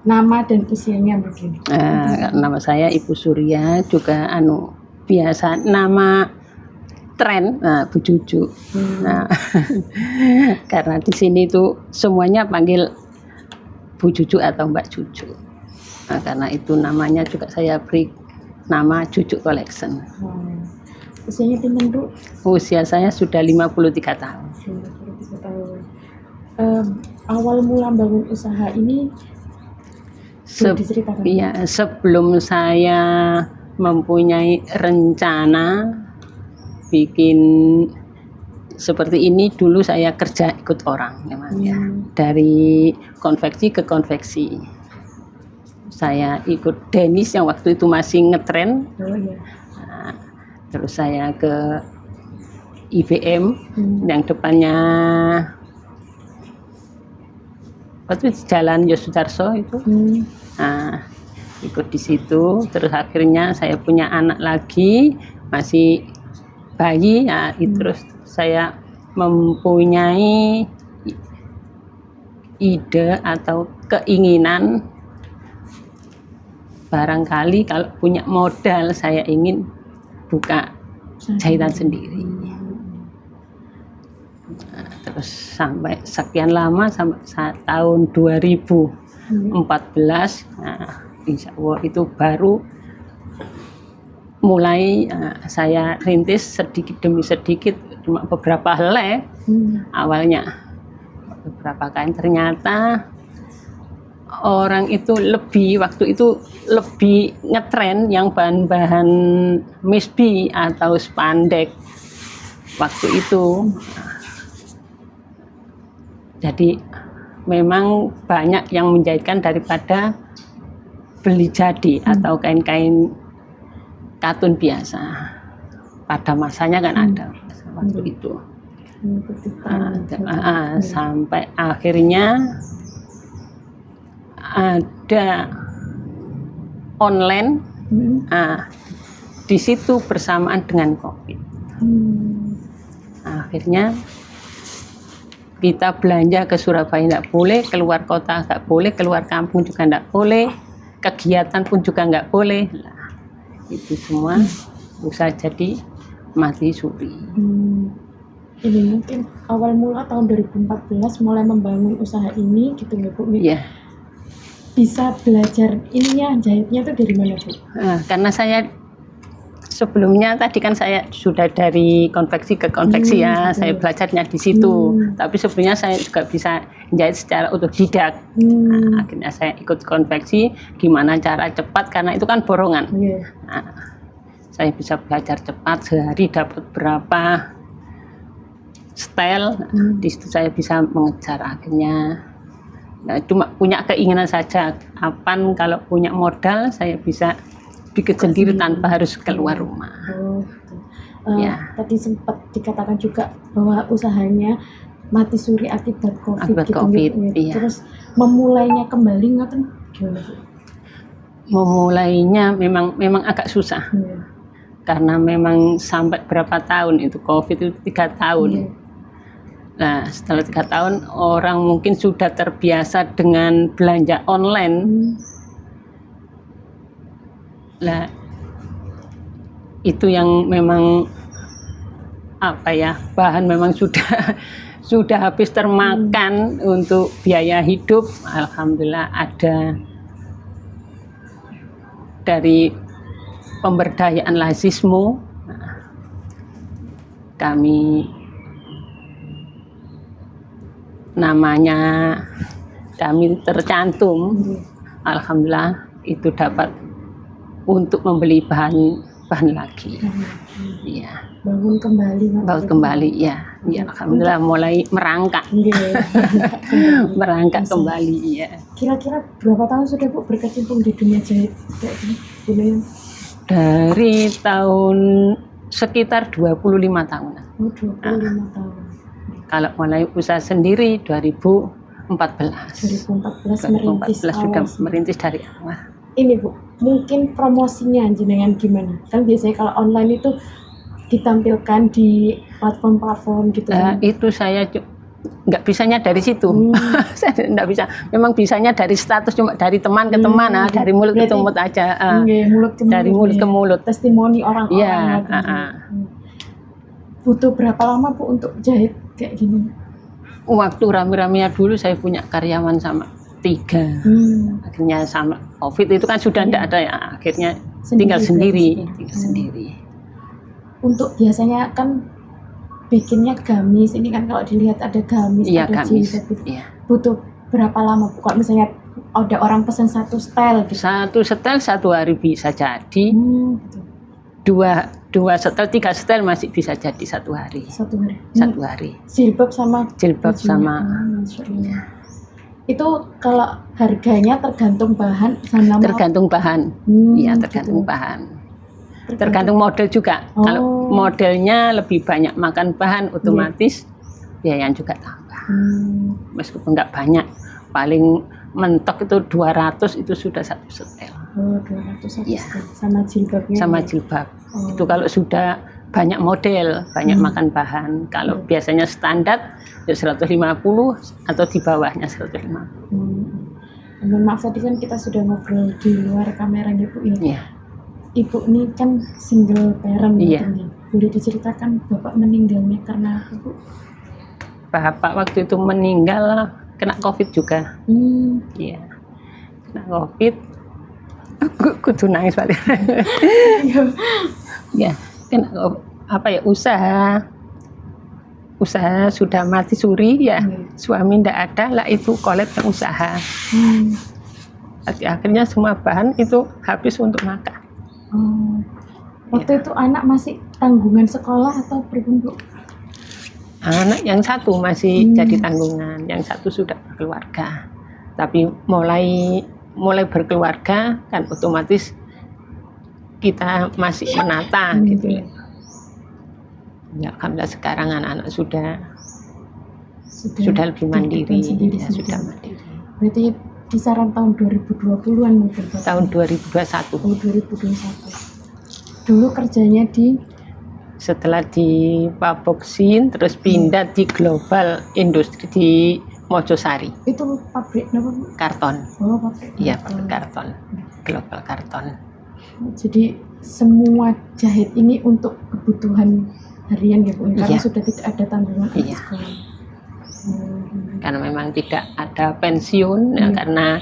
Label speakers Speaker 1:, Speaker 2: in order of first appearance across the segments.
Speaker 1: Nama dan usianya mungkin.
Speaker 2: Nama saya Ibu Surya, juga biasa nama tren Bu Cucu. Nah, karena di sini tuh semuanya panggil Bu Cucu atau Mbak Cucu. Nah, karena itu namanya juga saya beri nama Cucu Collection.
Speaker 1: Usianya pinten, Bu?
Speaker 2: Usia saya sudah 53 tahun.
Speaker 1: 53 tahun. Awal mula bangun usaha ini diceritakan.
Speaker 2: Iya, sebelum saya mempunyai rencana bikin seperti ini, dulu saya kerja ikut orang, ya. Dari konveksi ke konveksi. Saya ikut Dennis yang waktu itu masih ngetren. Nah, terus saya ke IBM yang depannya waktu itu Jalan Yosudarso itu. Nah, ikut di situ. Terus akhirnya saya punya anak lagi, masih bayi. Nah, terus saya mempunyai ide atau keinginan, barangkali kalau punya modal saya ingin buka jahitan sendiri. Nah, terus sampai sekian lama, sampai tahun 2014, nah, insya Allah itu baru mulai saya rintis sedikit demi sedikit, cuma beberapa helai awalnya, beberapa kain. Ternyata orang itu waktu itu lebih ngetren yang bahan-bahan misbi atau spandek waktu itu. Jadi memang banyak yang menjahitkan daripada beli jadi atau kain-kain katun biasa. Pada masanya kan ada waktu itu. Sampai akhirnya ada online. Di situ bersamaan dengan COVID. Akhirnya kita belanja ke Surabaya nggak boleh, keluar kota nggak boleh, keluar kampung juga nggak boleh, kegiatan pun juga nggak boleh. Nah, itu semua usaha jadi mati suri.
Speaker 1: Ini mungkin awal mula tahun 2014 mulai membangun usaha ini gitu ya, Bu?
Speaker 2: Iya.
Speaker 1: Bisa belajar ininya, jahitnya itu dari mana, Bu?
Speaker 2: Karena saya sebelumnya tadi kan saya sudah dari konveksi ke konveksi ya, saya belajarnya di situ. Tapi sebelumnya saya juga bisa jahit secara otodidak. Nah, akhirnya saya ikut konveksi, gimana cara cepat, karena itu kan borongan. Nah, saya bisa belajar cepat, sehari dapat berapa style. Di situ saya bisa mengejar akhirnya. Nah, cuma punya keinginan saja, kapan kalau punya modal saya bisa bikin sendiri tanpa harus keluar rumah.
Speaker 1: Tadi sempat dikatakan juga bahwa usahanya mati suri akibat COVID.
Speaker 2: Iya.
Speaker 1: Terus memulainya kembali ngaten gimana, Bu?
Speaker 2: Memulainya memang agak susah. Karena memang sampai berapa tahun itu COVID itu 3 tahun. Nah, setelah 3 tahun orang mungkin sudah terbiasa dengan belanja online. Nah, itu yang memang bahan memang sudah habis termakan untuk biaya hidup. Alhamdulillah ada dari pemberdayaan Lazismu. Kami namanya kami tercantum. Alhamdulillah itu dapat untuk membeli bahan lagi. Iya.
Speaker 1: Bangun kembali
Speaker 2: ya. Ya, alhamdulillah mulai merangkak. Merangkak kembali ya.
Speaker 1: Kira-kira berapa tahun sudah, Bu, berkecimpung di dunia jahit kayak gini?
Speaker 2: Dari tahun sekitar 25 tahun.
Speaker 1: 25 tahun.
Speaker 2: Kalau mulai usaha sendiri 2014 sudah merintis dari awal.
Speaker 1: Ini, Bu, mungkin promosinya jenengan gimana? Kan biasanya kalau online itu ditampilkan di platform-platform gitu.
Speaker 2: Itu saya nggak bisanya dari situ. Saya nggak bisa. Memang bisanya dari status, cuma dari teman ke teman, dari mulut ke
Speaker 1: Berarti-
Speaker 2: mulut aja.
Speaker 1: Mulut ke
Speaker 2: Dari mulut ke mulut.
Speaker 1: Testimoni orang-orang.
Speaker 2: Iya,
Speaker 1: gitu. Butuh berapa lama Bu untuk jahit kayak gini?
Speaker 2: Waktu rame-ramenya dulu saya punya karyawan sama 3. Akhirnya sama COVID itu kan sudah tidak ada ya. Akhirnya tinggal sendiri.
Speaker 1: Untuk biasanya kan bikinnya gamis, ini kan kalau dilihat ada gamis,
Speaker 2: Iya,
Speaker 1: ada
Speaker 2: gamis.
Speaker 1: jilbab gitu.
Speaker 2: Iya.
Speaker 1: Butuh berapa lama Bu? Kalau misalnya ada orang pesen satu style gitu.
Speaker 2: Satu setel 1 hari bisa jadi.
Speaker 1: Gitu.
Speaker 2: 2 setel, 3 setel masih bisa jadi 1 hari.
Speaker 1: 1 hari.
Speaker 2: 1 hari.
Speaker 1: Jilbab sama
Speaker 2: Jilbab
Speaker 1: bajunya.
Speaker 2: sama.
Speaker 1: Masya Allah. Itu kalau harganya tergantung bahan sama
Speaker 2: Tergantung bahan. Iya, tergantung
Speaker 1: gitu.
Speaker 2: bahan. Tergantung model juga. Kalau modelnya lebih banyak makan bahan, otomatis biayanya juga tambah. Meskipun nggak banyak, paling mentok itu 200 itu sudah 1 setel.
Speaker 1: 200
Speaker 2: Iya.
Speaker 1: sama jilbabnya.
Speaker 2: Sama jilbab. Itu kalau sudah banyak model, banyak makan bahan. Kalau biasanya standar ya 150 atau di bawahnya 150.
Speaker 1: Mohon maaf tadi kan kita sudah ngobrol di luar kamera ya Bu ya.
Speaker 2: Iya.
Speaker 1: Ibu ini kan single parent
Speaker 2: Iya.
Speaker 1: gitu. Boleh diceritakan Bapak meninggalnya karena apa Bu?
Speaker 2: Bapak waktu itu meninggal kena COVID juga. Iya. Kena COVID. Kudu nangis balik. Ya, kena apa ya, usaha sudah mati suri ya. Suami ndak ada lah, itu kolab yang usaha. Akhirnya semua bahan itu habis untuk makan.
Speaker 1: Waktu itu anak masih tanggungan sekolah atau pribun Bu?
Speaker 2: Anak yang satu masih jadi tanggungan, yang satu sudah berkeluarga. Tapi mulai berkeluarga kan otomatis kita masih menata gitu ya. Ya, alhamdulillah sekarang anak-anak sudah lebih mandiri,
Speaker 1: sendiri,
Speaker 2: ya, sudah mandiri.
Speaker 1: Berarti kisaran tahun 2020-an mungkin Bapak?
Speaker 2: Tahun 2021.
Speaker 1: Oh, 2021. Dulu kerjanya
Speaker 2: Setelah di Paboksin terus pindah di Global Industri di Mojosari.
Speaker 1: itu pabrik apa Bu?
Speaker 2: Karton.
Speaker 1: Oh, pabrik.
Speaker 2: Iya, karton. Global Karton.
Speaker 1: Jadi semua jahit ini untuk kebutuhan harian ya Bu, karena
Speaker 2: Iya.
Speaker 1: sudah tidak ada tanggungan anak
Speaker 2: Iya.
Speaker 1: sekolah.
Speaker 2: Karena memang tidak ada pensiun ya, karena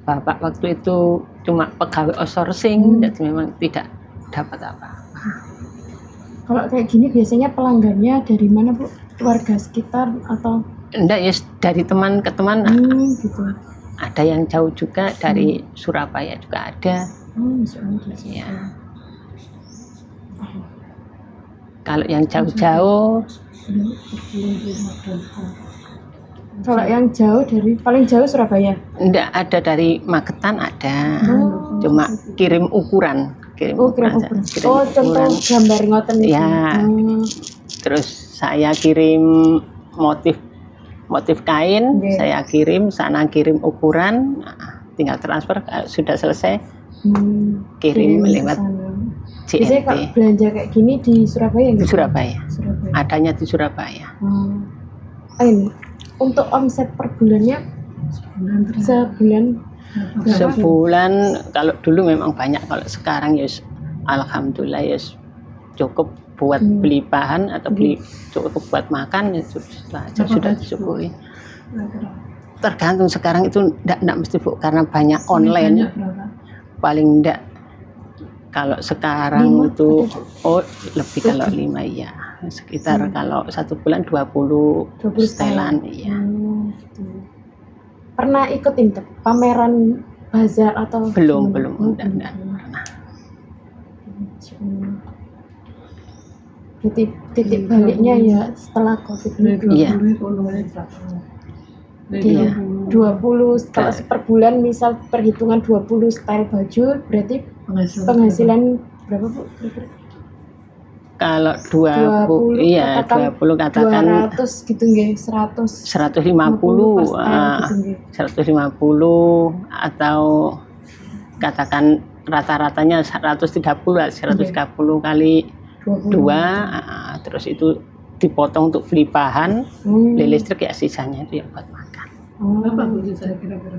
Speaker 2: Bapak waktu itu cuma pegawai outsourcing, jadi memang tidak dapat apa.
Speaker 1: Kalau kayak gini biasanya pelanggannya dari mana Bu? Keluarga sekitar atau?
Speaker 2: Enggak ya, dari teman ke teman.
Speaker 1: Gitu.
Speaker 2: Ada yang jauh juga, dari Surabaya juga ada. Ya. Kalau yang jauh-jauh,
Speaker 1: Kalau yang jauh dari paling jauh Surabaya.
Speaker 2: enggak ada, dari Magetan ada. Cuma kirim ukuran, kirim
Speaker 1: Kirim
Speaker 2: aja.
Speaker 1: ukuran.
Speaker 2: Kirim
Speaker 1: Contoh
Speaker 2: ukuran.
Speaker 1: gambar ngoten itu.
Speaker 2: Ya. Terus saya kirim motif kain, saya kirim, sana kirim ukuran, tinggal transfer, sudah selesai kirim lewat
Speaker 1: Biasanya kalau
Speaker 2: CNT.
Speaker 1: belanja kayak gini di Surabaya
Speaker 2: Di
Speaker 1: gitu?
Speaker 2: Surabaya,
Speaker 1: Surabaya.
Speaker 2: adanya di Surabaya.
Speaker 1: Ini untuk omset per bulannya sebulan berapa?
Speaker 2: Sebulan kalau dulu memang banyak, kalau sekarang ya alhamdulillah ya cukup buat beli bahan atau cukup buat makan, ya sudah disyukuri. Tergantung sekarang itu enggak mesti Bu, karena banyak online. Paling enggak kalau sekarang
Speaker 1: 5
Speaker 2: itu
Speaker 1: ada,
Speaker 2: lebih, kalau 5 ya sekitar kalau 1 bulan 20 setelan ya.
Speaker 1: Gitu. Pernah ikutin pameran bazar atau
Speaker 2: Belum
Speaker 1: gimana?
Speaker 2: enggak pernah.
Speaker 1: Jadi titik baliknya ya setelah COVID ini.
Speaker 2: Iya.
Speaker 1: Iya. 20 kalau per bulan misal perhitungan 20 style baju, berarti penghasilan berapa Bu?
Speaker 2: Kalau 20 iya, 20 katakan
Speaker 1: 200 gitu nggih, 100
Speaker 2: 150,
Speaker 1: per style gitu nggih.
Speaker 2: 150 atau katakan rata-ratanya 130 lah, 130 kali 2, terus itu dipotong untuk beli bahan,
Speaker 1: Hmm.
Speaker 2: beli listrik, ya sisanya itu ya buat makan.
Speaker 3: Berapa Bu sisa kira-kira?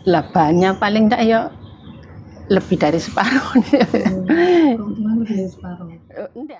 Speaker 2: Labanya paling enggak ya lebih dari separuh.
Speaker 3: Keuntungan lebih dari separuh.
Speaker 2: Enggak.